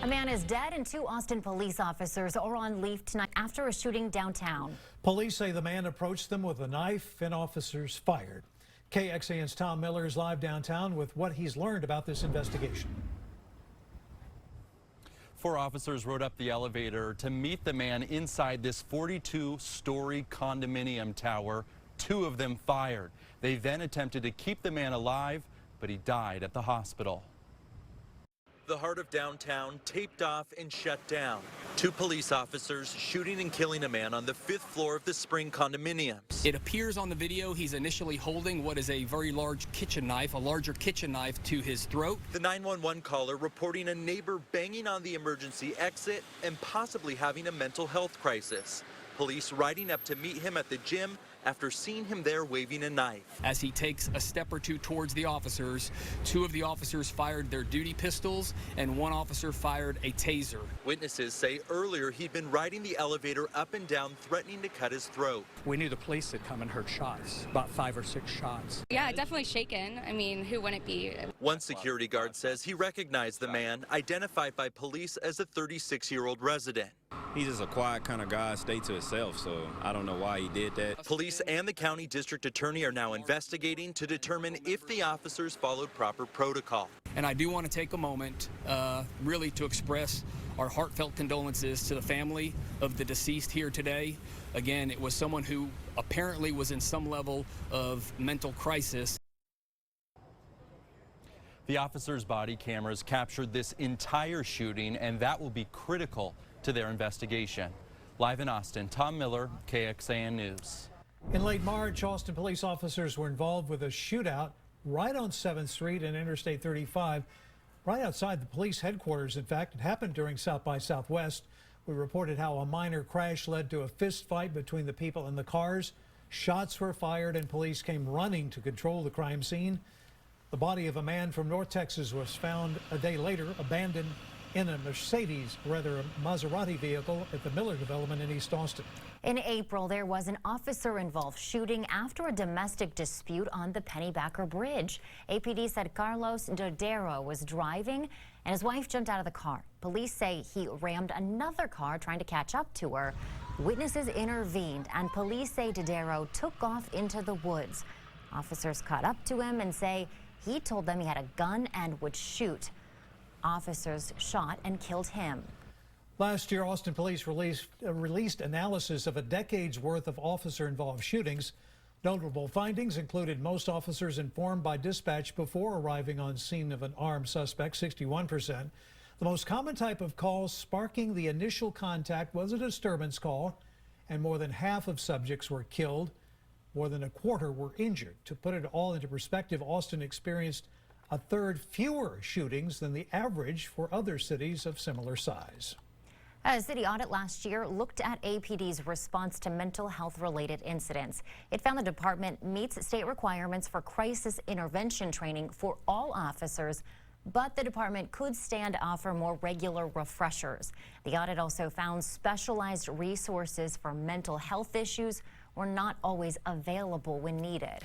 A man is dead and two Austin police officers are on leave tonight after a shooting downtown. Police say the man approached them with a knife and officers fired. KXAN's Tom Miller is live downtown with what he's learned about this investigation. 4 officers rode up the elevator to meet the man inside this 42-story condominium tower. 2 of them fired. They then attempted to keep the man alive, but he died at the hospital. The heart of downtown taped off and shut down. 2 police officers shooting and killing a man on the 5th floor of the Spring condominiums. It appears on the video he's initially holding what is a very large kitchen knife, a larger kitchen knife to his throat. The 911 caller reporting a neighbor banging on the emergency exit and possibly having a mental health crisis. Police riding up to meet him at the gym after seeing him there waving a knife. As he takes a step or 2 towards the officers, 2 of the officers fired their duty pistols and 1 officer fired a taser. Witnesses say earlier he'd been riding the elevator up and down, threatening to cut his throat. We knew the police had come and heard shots, about 5 or 6 shots. Yeah, definitely shaken. I mean, who wouldn't be? One security guard says he recognized the man, identified by police as a 36-year-old resident. He's just a quiet kind of guy, stay to himself, so I don't know why he did that. Police and the county district attorney are now investigating to determine if the officers followed proper protocol. And I do want to take a moment really to express our heartfelt condolences to the family of the deceased here today. Again, it was someone who apparently was in some level of mental crisis. The officers' body cameras captured this entire shooting, and that will be critical to their investigation. Live in Austin, Tom Miller, KXAN News. In late March, Austin police officers were involved with a shootout right on 7th Street and Interstate 35, right outside the police headquarters. In fact, it happened during South by Southwest. We reported how a minor crash led to a fist fight between the people in the cars. Shots were fired and police came running to control the crime scene. The body of a man from North Texas was found a day later, abandoned in a Maserati vehicle at the Miller development in East Austin. In April, there was an officer-involved shooting after a domestic dispute on the Pennybacker Bridge. APD said Carlos Dodero was driving and his wife jumped out of the car. Police say he rammed another car trying to catch up to her. Witnesses intervened and police say Dodero took off into the woods. Officers caught up to him and say he told them he had a gun and would shoot. Officers shot and killed him. Last year, Austin police released analysis of a decade's worth of officer-involved shootings. Notable findings included most officers informed by dispatch before arriving on scene of an armed suspect, 61%. The most common type of call sparking the initial contact was a disturbance call, and more than half of subjects were killed. More than a quarter were injured. To put it all into perspective, Austin experienced a third fewer shootings than the average for other cities of similar size. A city audit last year looked at APD's response to mental health-related incidents. It found the department meets state requirements for crisis intervention training for all officers, but the department could stand to offer more regular refreshers. The audit also found specialized resources for mental health issues were not always available when needed.